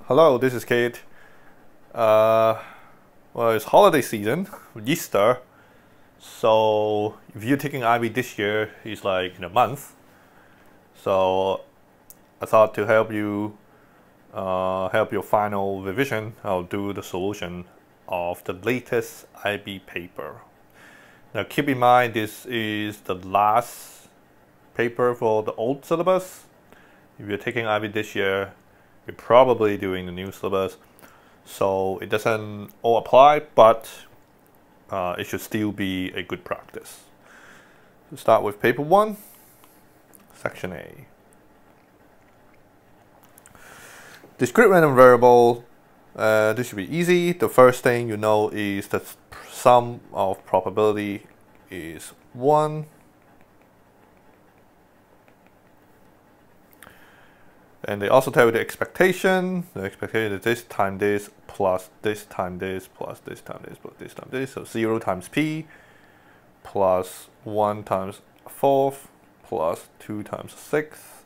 Hello, this is Kate. Well, it's holiday season, Easter. So if you're taking IB this year, it's like in a month. So I thought to help you, help your final revision, I'll do the solution of the latest IB paper. Now keep in mind this is the last paper for the old syllabus. If you're taking IB this year, you're probably doing the new syllabus. So it doesn't all apply, but it should still be a good practice. So start with paper 1, section A. Discrete random variable, this should be easy. The first thing you know is that sum of probability is 1. And they also tell you the expectation. The expectation is this time this plus this time this plus this time this plus this time this. So 0 times p plus 1 times 4th plus 2 times 6th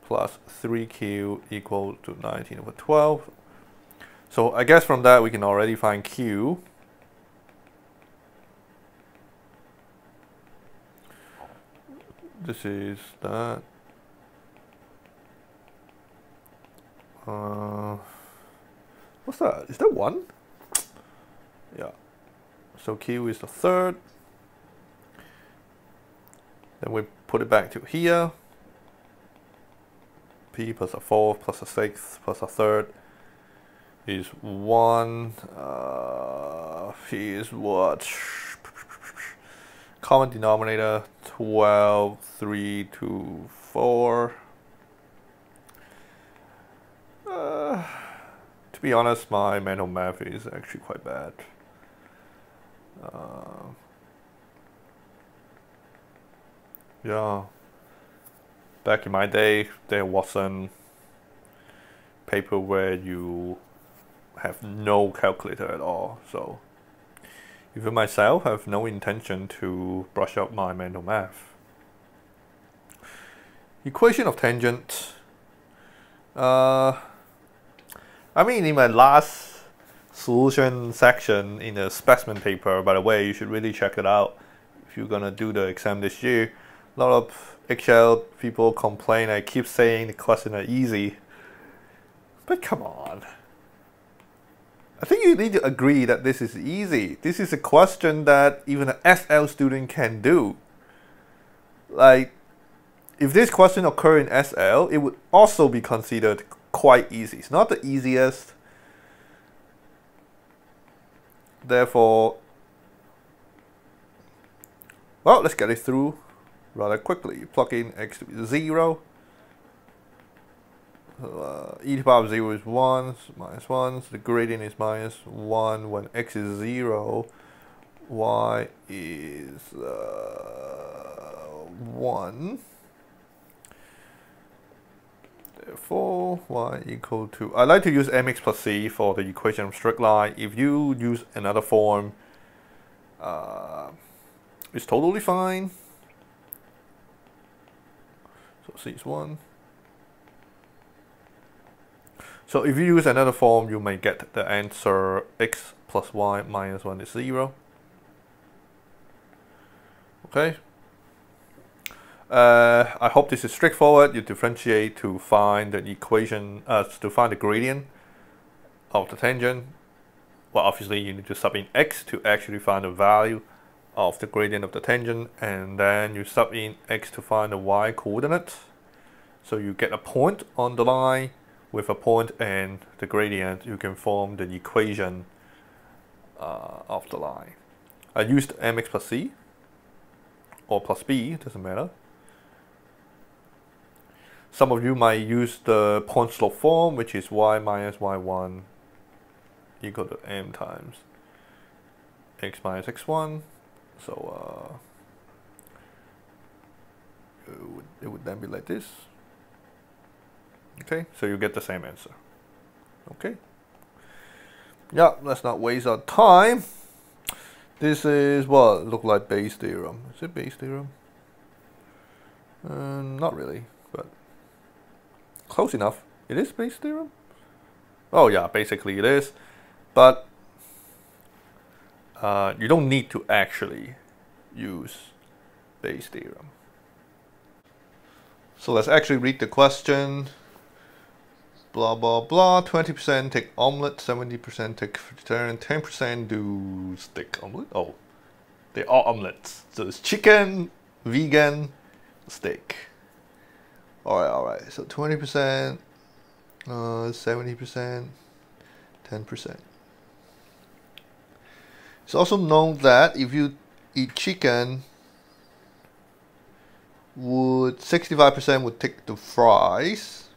plus 3q equal to 19 over 12. So I guess from that we can already find q. This is that. What's that? Is that 1? Yeah. So Q is the third. Then we put it back to here. P plus a fourth plus a sixth plus a third is 1. P is what? Common denominator 12, 3, 2, 4. To be honest, my mental math is actually quite bad. Yeah, back in my day, there wasn't paper where you have no calculator at all. So even myself have no intention to brush up my mental math. Equation of tangent. I mean, in my last solution section in the specimen paper, by the way, you should really check it out if you're gonna do the exam this year. A lot of Excel people complain. I keep saying the questions are easy, but come on. I think you need to agree that this is easy. This is a question that even an SL student can do. Like, if this question occurred in SL, it would also be considered quite easy. It's not the easiest. Therefore, well, let's get it through rather quickly. Plug in x to be 0. E to the power of 0 is 1, so minus 1. So the gradient is minus 1 when x is 0. Y is 1. Therefore, y equal to, I like to use mx plus c for the equation of straight line. If you use another form, it's totally fine. So c is 1. So if you use another form, you may get the answer x plus y minus 1 is 0. Okay. I hope this is straightforward. You differentiate to find the equation, to find the gradient of the tangent. Well, obviously you need to sub in x to actually find the value of the gradient of the tangent, and then you sub in x to find the y coordinate. So you get a point on the line. With a point and the gradient, you can form the equation of the line. I used mx plus c or plus b, doesn't matter. Some of you might use the point slope form, which is y minus y1 equal to m times x minus x1. So it would then be like this. Okay, so you get the same answer. Okay. Yeah, let's not waste our time. This is what look like Bayes' theorem. Is it Bayes' theorem? Not really, but close enough. It is Bayes' theorem? Oh yeah, basically it is. But you don't need to actually use Bayes' theorem. So let's actually read the question. Blah, blah, blah. 20% take omelet, 70% take vegetarian, 10% do steak omelet. Oh, they are omelets. So it's chicken, vegan, steak. Alright. So 20%, 70%, 10%. It's also known that if you eat chicken, 65% would take the fries.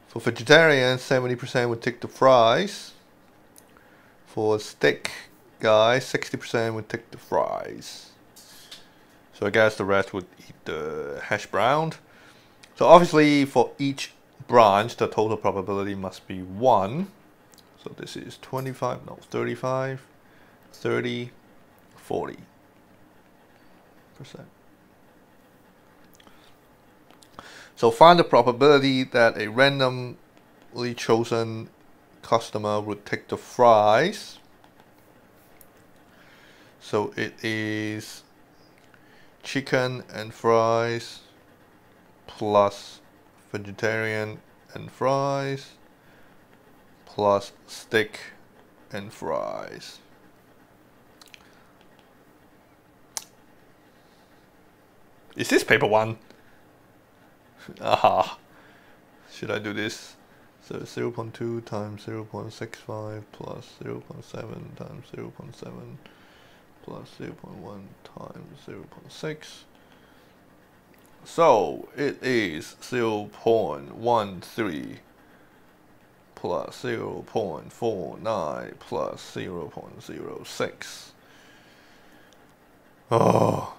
For vegetarians, 70% would take the fries. For steak guys, 60% would take the fries. So I guess the rest would eat the hash brown. So obviously for each branch, the total probability must be 1. So this is 25, no, 35, 30, 40%. So find the probability that a randomly chosen customer would take the fries. So it is chicken and fries plus vegetarian and fries plus steak and fries. Is this paper 1? Aha. Should I do this? So 0.2 times 0.65 plus 0.7 times 0.7 plus 0.1 times 0.6. So it is 0.13 plus 0.49 plus 0.06. Oh.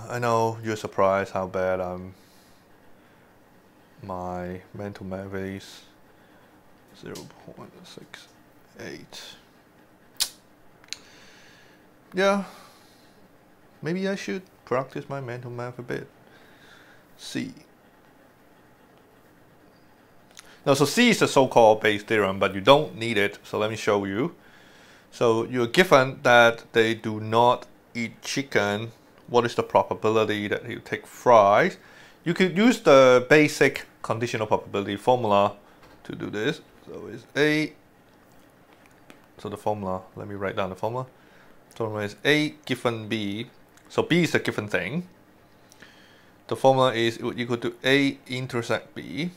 I know you're surprised how bad my mental math is. 0.68. Yeah, maybe I should practice my mental math a bit. C. Now, so C is the so-called Bayes' theorem, but you don't need it, so let me show you. So you're given that they do not eat chicken. What is the probability that he'll take fries? You could use the basic conditional probability formula to do this. So it's A. So the formula, let me write down the formula. The formula is A given B. So B is a given thing. The formula is equal to A intersect B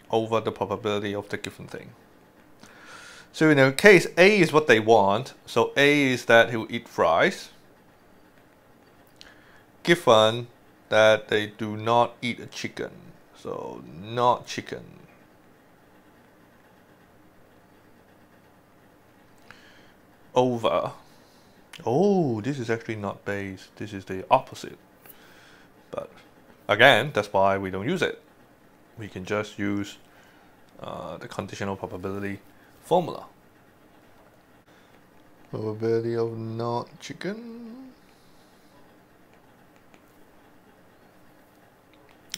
over the probability of the given thing. So in our case, A is what they want. So A is that he'll eat fries, given that they do not eat a chicken. So not chicken. Over. Oh, this is actually not Bayes. This is the opposite. But again, that's why we don't use it. We can just use the conditional probability formula. Probability of not chicken.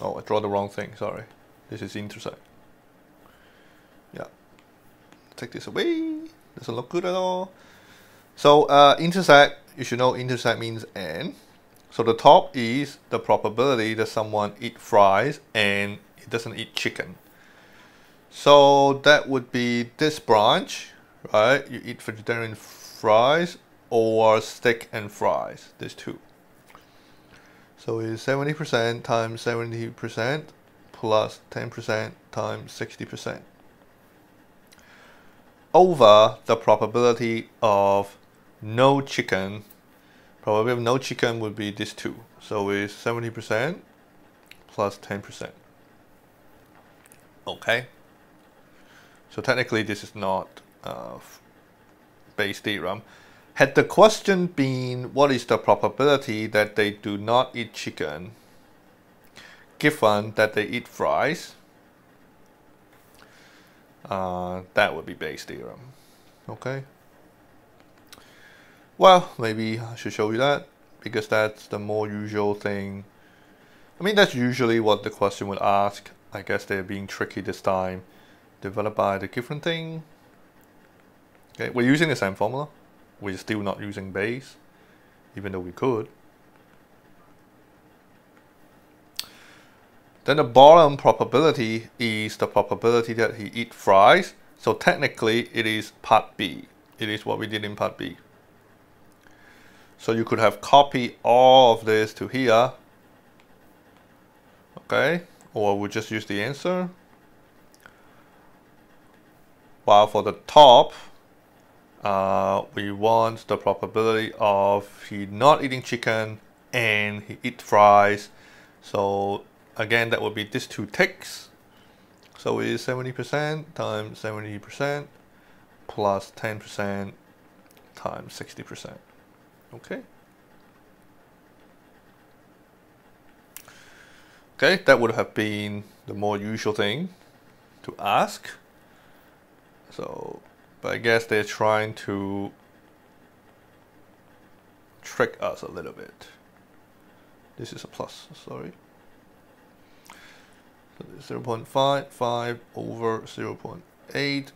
Oh, I draw the wrong thing, sorry. This is intersect. Yeah. Take this away. Doesn't look good at all. So intersect, you should know intersect means and. So the top is the probability that someone eat fries and it doesn't eat chicken. So that would be this branch, right? You eat vegetarian fries or steak and fries, these two. So it's 70% times 70% plus 10% times 60% over the probability of no chicken. Probability of no chicken would be this two. So it's 70% plus 10%. Okay. So technically this is not Bayes' theorem. Had the question been what is the probability that they do not eat chicken, given that they eat fries, that would be Bayes' theorem. Okay. Well, maybe I should show you that because that's the more usual thing I mean, that's usually what the question would ask. I guess they're being tricky this time. Divided by the given thing. Okay, we're using the same formula. We're still not using base, even though we could. Then the bottom probability is the probability that he eat fries. So technically it is part B. It is what we did in part B. So you could have copied all of this to here. Okay, or we'll just use the answer. While for the top, we want the probability of he not eating chicken and he eat fries. So again, that would be these two ticks. So it is 70% times 70% plus 10% times 60%. Okay. Okay, that would have been the more usual thing to ask. So, but I guess they're trying to trick us a little bit. This is a plus, sorry. So 0.55 over 0.8.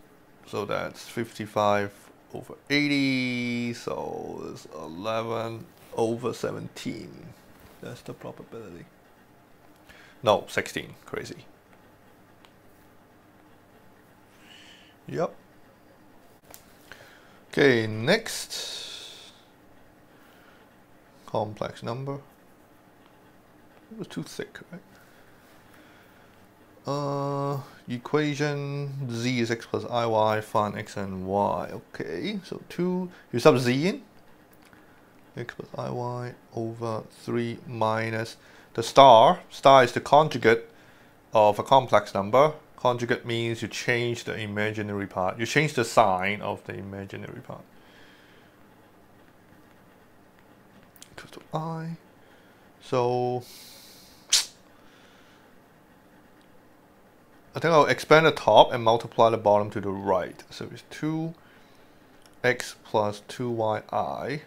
So that's 55 over 80. So it's 11 over 17. That's the probability. No, 16. Crazy. Yep. Okay, next. Complex number. It was too thick, right? Equation z is x plus iy, find x and y. Okay, so 2, you sub z in. X plus iy over 3 minus the star. Star is the conjugate of a complex number. Conjugate means you change the imaginary part. You change the sign of the imaginary part. Equals to I. So I think I'll expand the top and multiply the bottom to the right. So it's 2x plus 2yi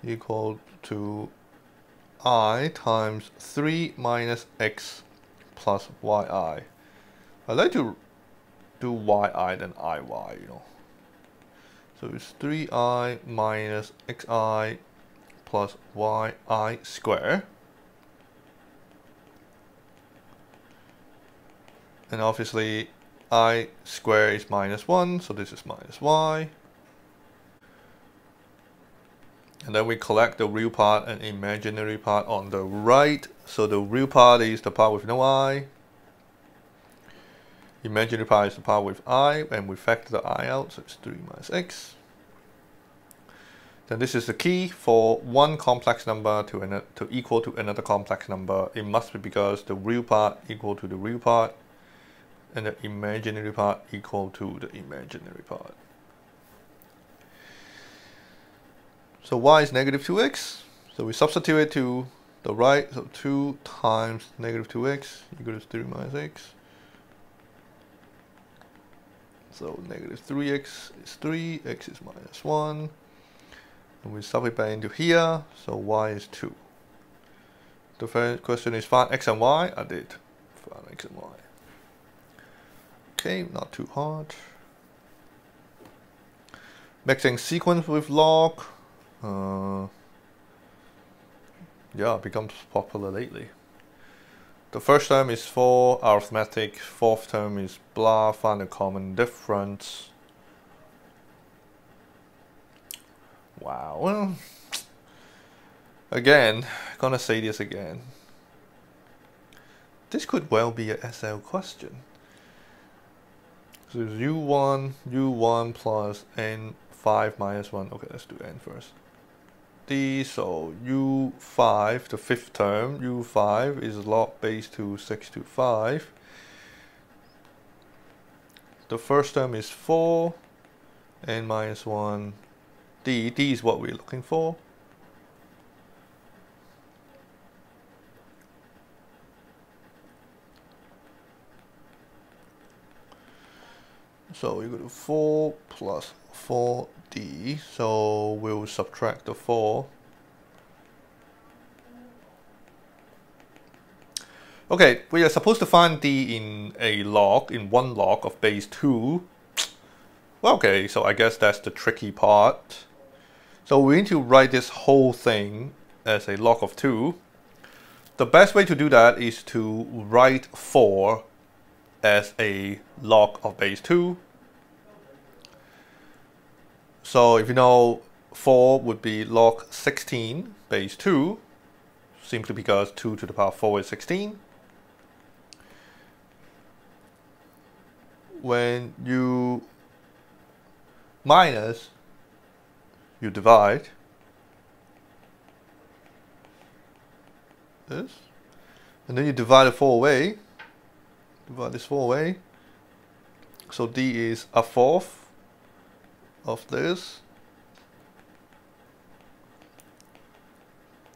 equal to I times 3 minus x plus yi. I like to do yi than iy, you know. So it's 3i minus xi plus yi square. And obviously I square is minus 1, so this is minus y. And then we collect the real part and imaginary part on the right. So the real part is the part with no I. Imaginary part is the part with I, and we factor the I out, so it's 3 minus x. Then this is the key for one complex number to equal to another complex number. It must be because the real part equal to the real part, and the imaginary part equal to the imaginary part. So y is negative 2x. So we substitute it to the right. So 2 times negative 2x equals 3 minus x. So negative 3x is 3, x is minus 1. And we sub it back into here. So y is 2. The first question is find x and y. I did find x and y. Okay, not too hard. Mixing sequence with log. Yeah, it becomes popular lately. The first term is 4 arithmetic, fourth term is blah, find a common difference. Wow, well, again, gonna say this again. This could well be a SL question. So it's u1 plus n5 minus 1. Okay, let's do n first. So u5, the fifth term, u5 is log base to 6 to 5. The first term is 4, n minus 1, d is what we're looking for. So we go to 4 plus 4d, so we'll subtract the 4. Okay, we are supposed to find d in a log, in one log of base 2. Well, okay, so I guess that's the tricky part. So we need to write this whole thing as a log of 2. The best way to do that is to write 4 as a log of base 2. So if you know, 4 would be log 16 base 2, simply because 2 to the power 4 is 16. When you minus, you divide this, and then you divide the 4 away. Divide this 4 away. So d is a fourth of this.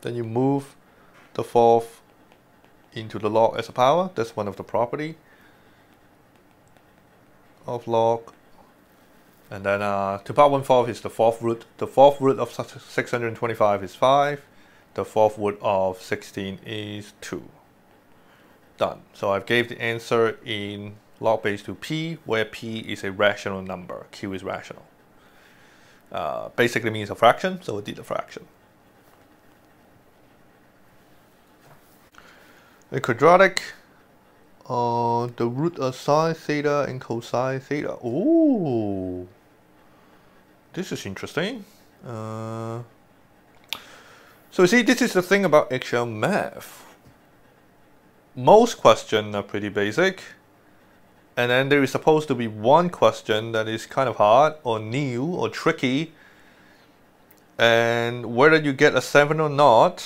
Then you move the fourth into the log as a power. That's one of the property of log. And then to power 1/4 is the fourth root. The fourth root of 625 is 5. The fourth root of 16 is 2. Done. So I've gave the answer in log base 2p, where p is a rational number, q is rational. Basically means a fraction, so I did a fraction. A quadratic, the root of sine theta and cosine theta. Ooh, this is interesting. So you see, this is the thing about Excel math. Most questions are pretty basic, and then there is supposed to be one question that is kind of hard or new or tricky, and whether you get a 7 or not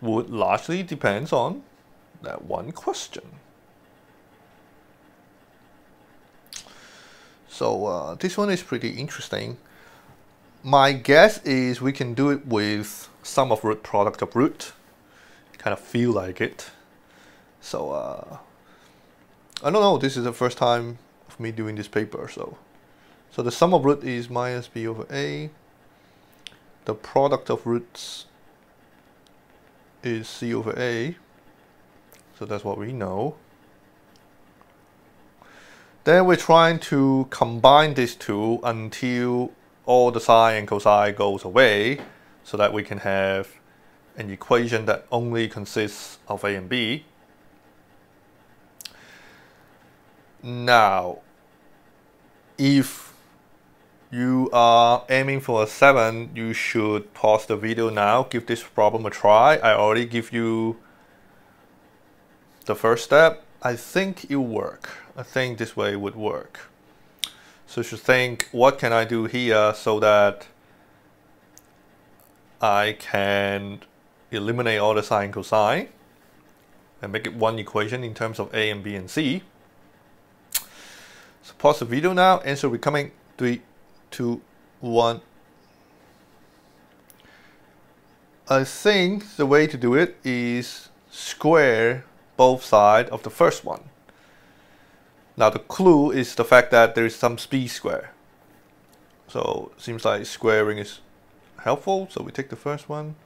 would largely depends on that one question. So this one is pretty interesting. My guess is we can do it with sum of root, product of root. Kind of feel like it. So I don't know, this is the first time of me doing this paper. So the sum of root is minus b over a. The product of roots is c over a. So that's what we know. Then we're trying to combine these two until all the sine and cosine goes away, so that we can have an equation that only consists of a and b. Now, if you are aiming for a 7, you should pause the video now, give this problem a try. I already give you the first step. I think it will work. I think this way would work. So you should think, what can I do here so that I can eliminate all the sine and cosine and make it one equation in terms of a and b and c. So pause the video now. Answer will be coming. 3, 2, 1. I think the way to do it is square both sides of the first one. Now the clue is the fact that there is some speed square. So it seems like squaring is helpful. So we take the first one,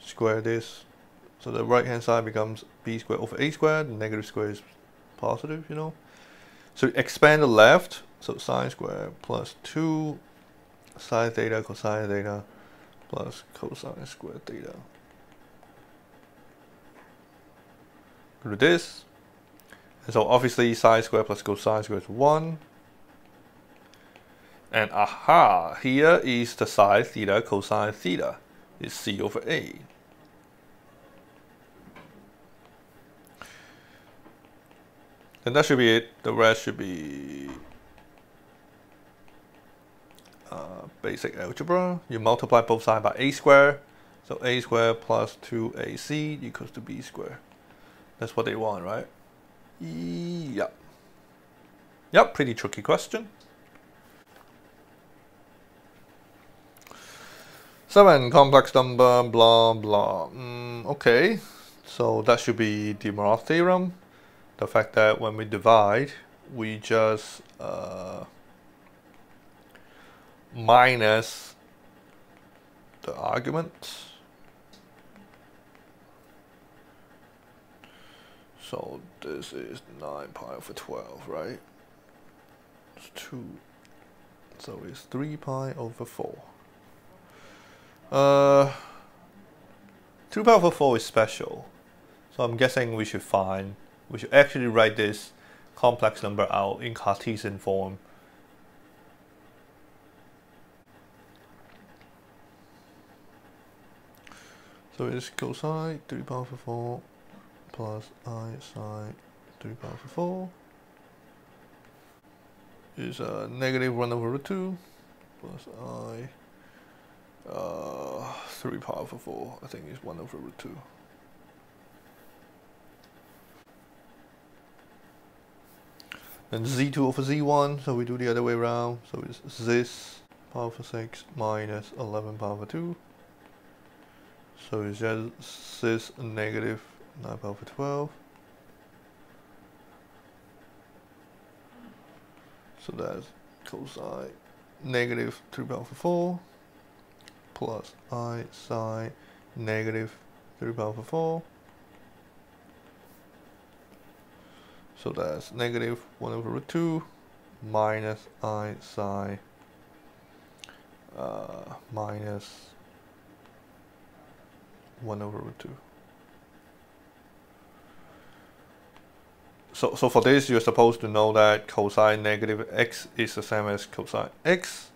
square this. So the right hand side becomes b squared over a squared. The negative square is positive, you know. So expand the left. So sine squared plus 2 sine theta cosine theta plus cosine squared theta. Do this. And so obviously sine squared plus cosine squared is 1. And aha, here is the sine theta cosine theta. It's c over a. And that should be it. The rest should be basic algebra. You multiply both sides by a squared. So a squared plus 2ac equals to b squared. That's what they want, right? Yep. Yep, pretty tricky question. 7, complex number, blah, blah. Okay, so that should be the moral theorem. The fact that when we divide, we just minus the argument So this is 9 pi over 12, right? It's 2. So it's 3 pi over 4. 2 pi over 4 is special. So I'm guessing we should actually write this complex number out in Cartesian form. So it's cosine 3 pi over 4 plus I sine 3 pi over 4 is negative 1 over root 2 plus I 3 pi over 4, I think is 1 over root 2. And z2 over z1, so we do the other way around. So it's this pi over 6 minus 11 pi over 2. So it's just this negative 9 pi over 12. So that's cosine negative 3 pi over 4 plus I sine negative 3 pi over 4. So that's negative 1 over root 2 minus I sine minus 1 over root 2. So for this, you're supposed to know that cosine negative x is the same as cosine x.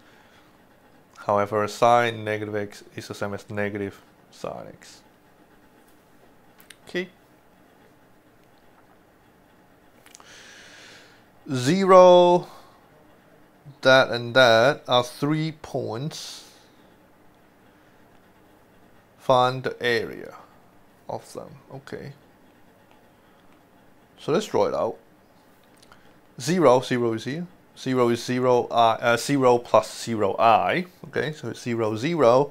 However, sine negative x is the same as negative sine x. Okay. 0, that and that are 3 points. Find the area of them. Okay. So let's draw it out. 0 is here. 0 is 0, 0 plus 0 I. Okay, so it's 0, 0.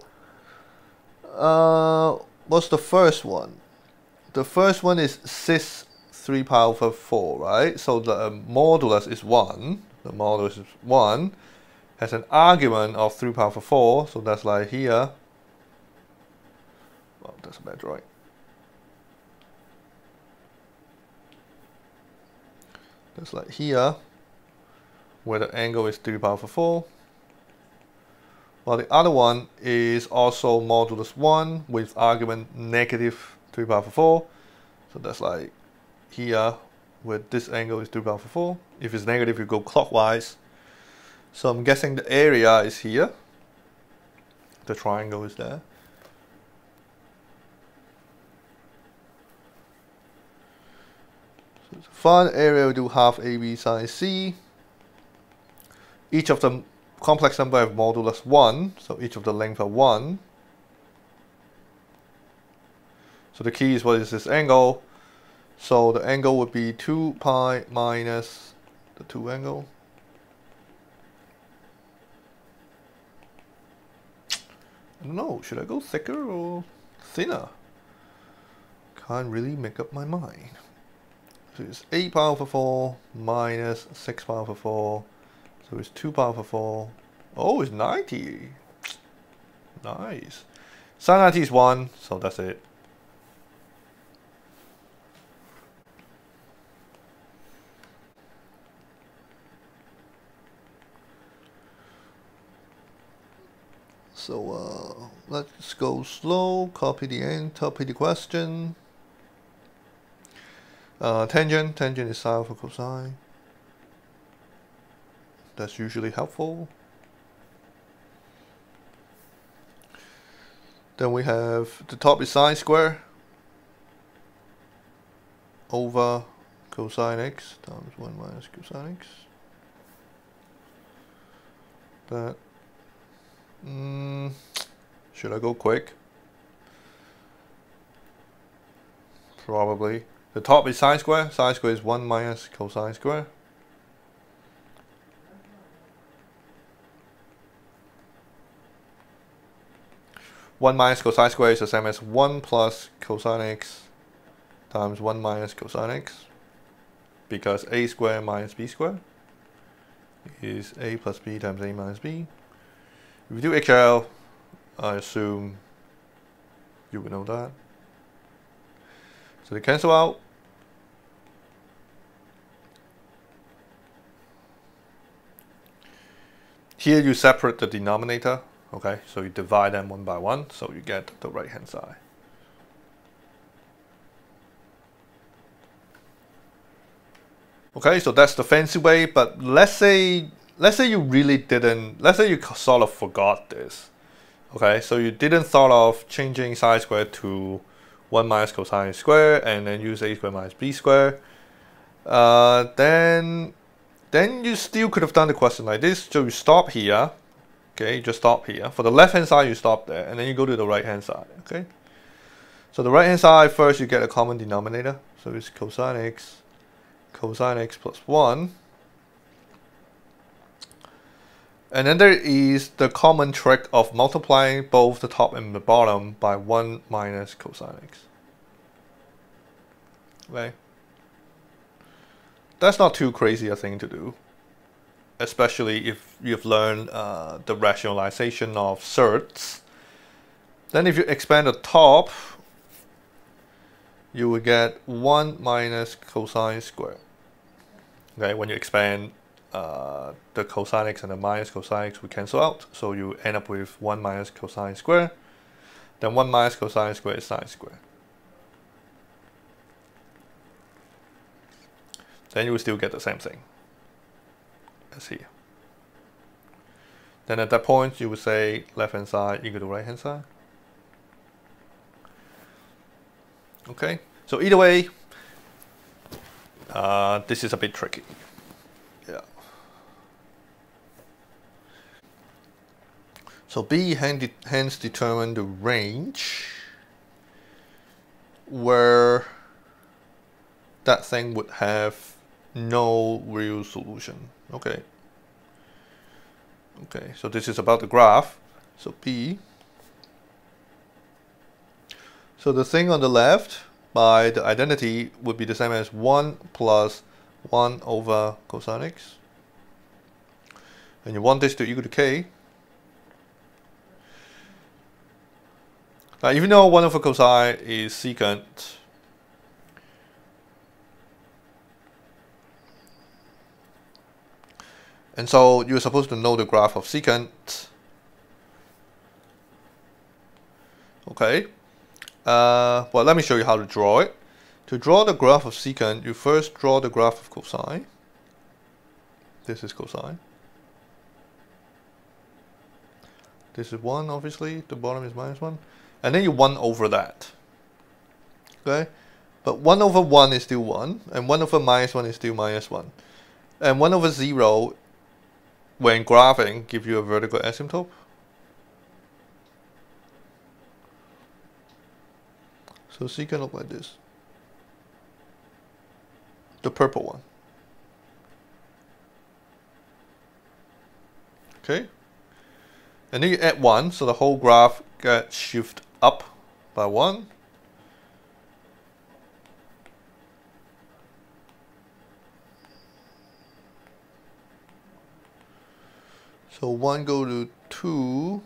What's the first one? The first one is cis 3 pi over 4, right? So the modulus is 1. The modulus is 1. Has an argument of 3 pi over 4. So that's like here. Well, that's a bad drawing. That's like here, where the angle is 3 pi over 4. While the other one is also modulus 1 with argument negative 3 pi over 4. So that's like here, where this angle is 3 pi over 4. If it's negative, you go clockwise. So I'm guessing the area is here. The triangle is there. So to find the area, we do half AB sine C. Each of the complex number have modulus 1, so each of the length are 1. So the key is, what is this angle? So the angle would be 2 pi minus the 2 angle. I don't know, should I go thicker or thinner? Can't really make up my mind. So it's 8 pi over 4 minus 6 pi over 4. So it's 2 pi over 4. Oh, it's 90. Nice. Sin 90 is 1, so that's it. So let's go slow, copy the end, copy the question. Tangent is sine over cosine. That's usually helpful. Then we have the top is sine square over cosine x times 1 minus cosine x. That. Should I go quick? Probably. The top is sine square. Sine square is 1 minus cosine square. One minus cosine square is the same as 1 plus cosine x times 1 minus cosine x, because a squared minus b squared is a plus b times a minus b. If you do HL, I assume you would know that. So they cancel out. Here you separate the denominator, okay? So you divide them one by one, so you get the right-hand side. Okay, so that's the fancy way, but let's say you really didn't, let's say you sort of forgot this. Okay, so you didn't thought of changing sine squared to 1 minus cosine squared and then use a squared minus b squared. Then you still could have done the question like this. So you stop here, okay, you just stop here. For the left hand side, you stop there, and then you go to the right hand side, okay? So the right hand side, first you get a common denominator. So it's cosine x plus 1. And then there is the common trick of multiplying both the top and the bottom by 1 minus cosine x. Okay? That's not too crazy a thing to do, especially if you've learned the rationalization of surds. Then if you expand the top, you will get 1 minus cosine squared. Okay, when you expand the cosine x and the minus cosine x will cancel out, so you end up with 1 minus cosine squared. Then 1 minus cosine squared is sine squared. Then you will still get the same thing as here. Then at that point, you would say left hand side equal to right hand side. Okay, so either way, this is a bit tricky. Yeah. So B hence determine the range where that thing would have no real solution. Okay. Okay, so this is about the graph. So B. So the thing on the left by the identity would be the same as 1 plus 1 over cosine x. And you want this to equal to k. Now, even though 1 over cosine is secant, and so you're supposed to know the graph of secant. Okay. Well, let me show you how to draw it. To draw the graph of secant, you first draw the graph of cosine. This is cosine. This is 1, obviously. The bottom is minus 1. And then you 1 over that. Okay? But 1 over 1 is still 1. And 1 over minus 1 is still minus 1. And 1 over 0, when graphing, give you a vertical asymptote. So secant look like this. The purple one. Okay? And then you add 1, so the whole graph gets shifted up by 1. So 1 go to 2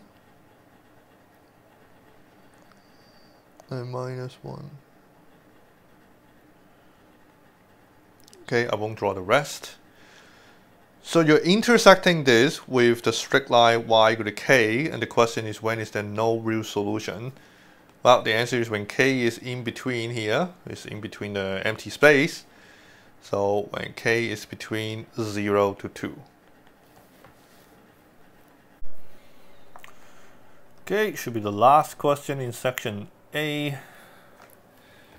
and minus 1. Okay, I won't draw the rest. So you're intersecting this with the straight line y equal to k, and the question is, when is there no real solution? Well, the answer is when k is in between here, it's in between the empty space. So when k is between 0 to 2. Okay, should be the last question in section A,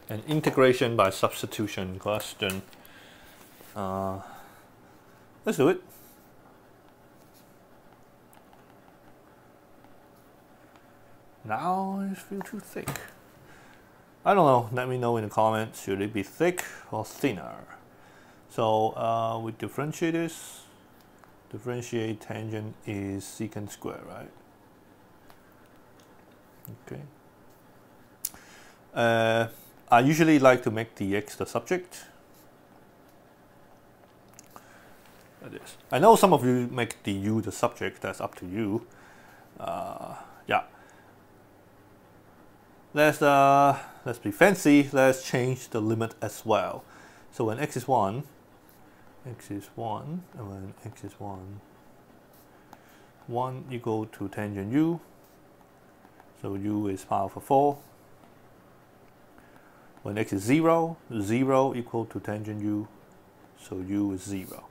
an integration by substitution question. Let's do it. Now it feels too thick. I don't know, let me know in the comments, should it be thick or thinner? So we differentiate this. Differentiate tangent is secant square, right? Okay. I usually like to make the x the subject. Like this. I know some of you make the u the subject, that's up to you. Yeah. Let's be fancy, let's change the limit as well. So when x is 1, and when x is 1, 1 equal to tangent u. So u is pi over 4. When x is 0, 0 equal to tangent u. So u is 0.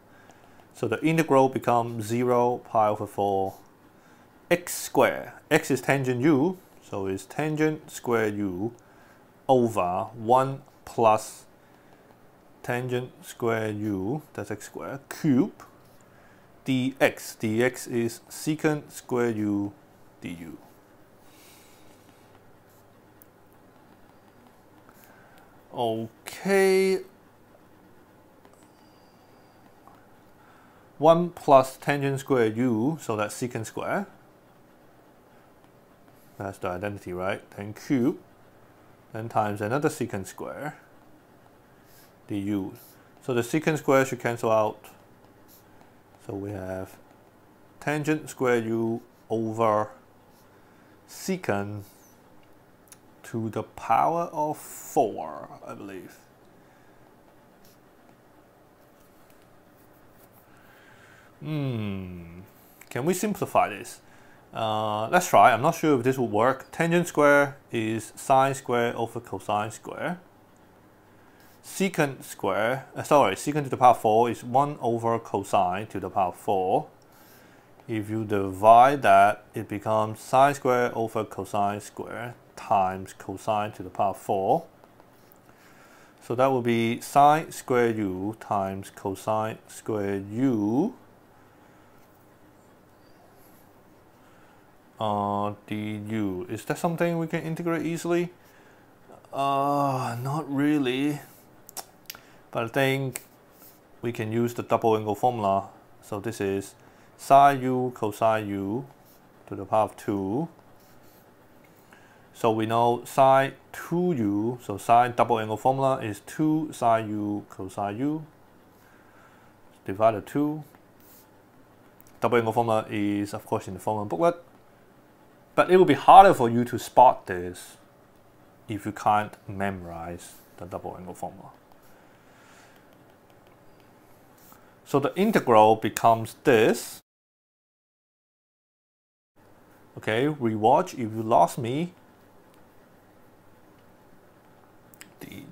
So the integral becomes 0 pi over 4 x squared. X is tangent u, so it's tangent square u over 1 plus tangent square u, that's x squared, cube dx. dx is secant square u du. Okay. 1 plus tangent square u, so that's secant square. That's the identity, right? Then cube, then times another secant square du. So the secant square should cancel out. So we have tangent square u over secant to the power of 4, I believe. Can we simplify this? Let's try. I'm not sure if this will work. Tangent square is sine square over cosine square. Secant square, secant to the power 4 is 1 over cosine to the power 4. If you divide that, it becomes sine square over cosine square times cosine to the power 4. So that will be sine square u times cosine square u du. Is that something we can integrate easily? Not really. But I think we can use the double angle formula. So this is sine u cosine u to the power of 2. So we know sine 2u, so sine double angle formula is 2 sine u cosine u divided 2. Double angle formula is, of course, in the formula booklet. But it will be harder for you to spot this if you can't memorize the double angle formula. So the integral becomes this. Okay, rewatch if you lost me. Du.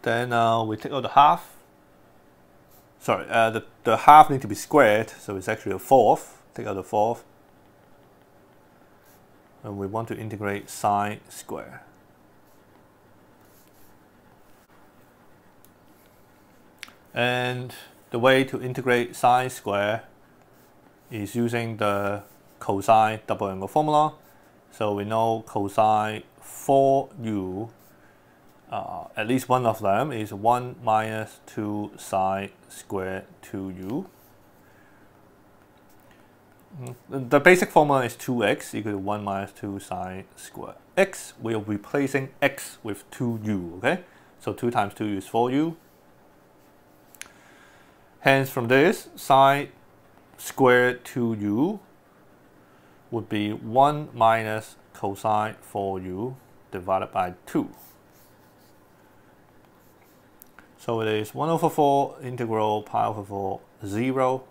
Then we take out the half. Sorry, the half need to be squared, so it's actually a fourth. Take out the fourth. And we want to integrate sine square. And the way to integrate sine square is using the cosine double angle formula. So we know cosine 4u, at least one of them is 1 minus 2 sine square 2u. The basic formula is 2x equal to 1 minus 2 sine square x. We are replacing x with 2u, okay? So 2 times 2 is 4u. Hence from this, sine squared 2u would be 1 minus cosine 4u divided by 2. So it is 1 over 4 integral pi over 4 0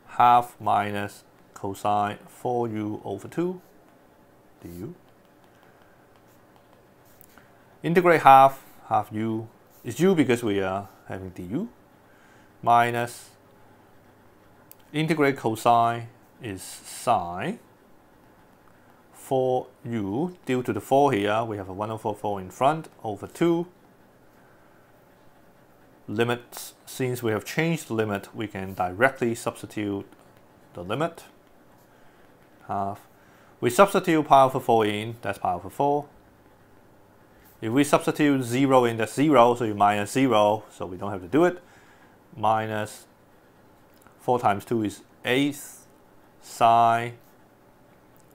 half minus cosine 4u over 2 du. Integrate half u is u because we are having du, minus integrate cosine is sine 4u, due to the 4 here, we have a 1 over 4 in front, over 2. Limits, since we have changed the limit, we can directly substitute the limit. Half. We substitute pi over 4 in, that's pi over 4. If we substitute 0 in, that's 0, so you minus 0, so we don't have to do it. Minus 4 times 2 is 8 sine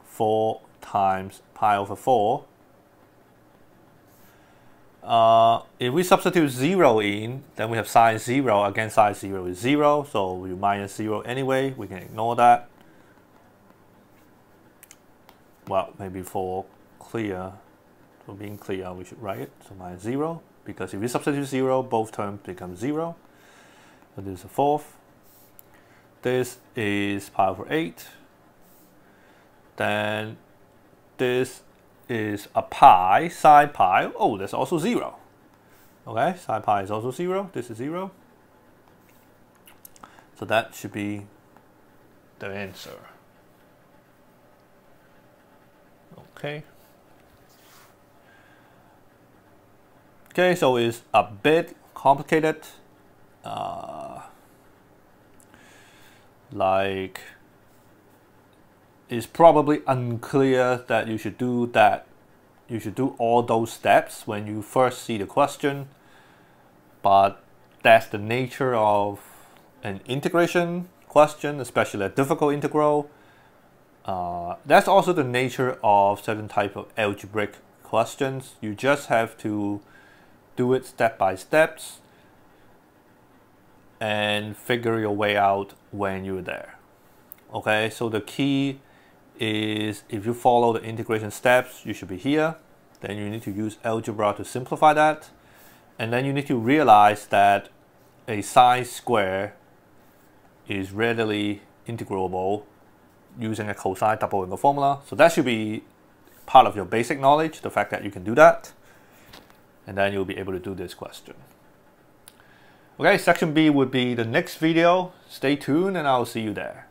4 times pi over 4. If we substitute 0 in, then we have sine 0. Again, sine 0 is 0, so we minus 0 anyway. We can ignore that. Well, maybe for being clear, we should write it. So minus 0, because if we substitute 0, both terms become 0. So this is a fourth. This is pi over 8. Then this is a pi, sine pi. Oh, that's also 0. Okay, sine pi is also 0. This is 0. So that should be the answer. Okay. Okay, so it's a bit complicated. Like, it's probably unclear that you should do that. You should do all those steps when you first see the question, but that's the nature of an integration question, especially a difficult integral. That's also the nature of certain type of algebraic questions. You just have to do it step by steps and figure your way out when you're there. Okay, so the key is if you follow the integration steps, you should be here. Then you need to use algebra to simplify that. And then you need to realize that a sine square is readily integrable using a cosine double angle formula. So that should be part of your basic knowledge, the fact that you can do that. And then you'll be able to do this question. Okay, section B would be the next video. Stay tuned and I'll see you there.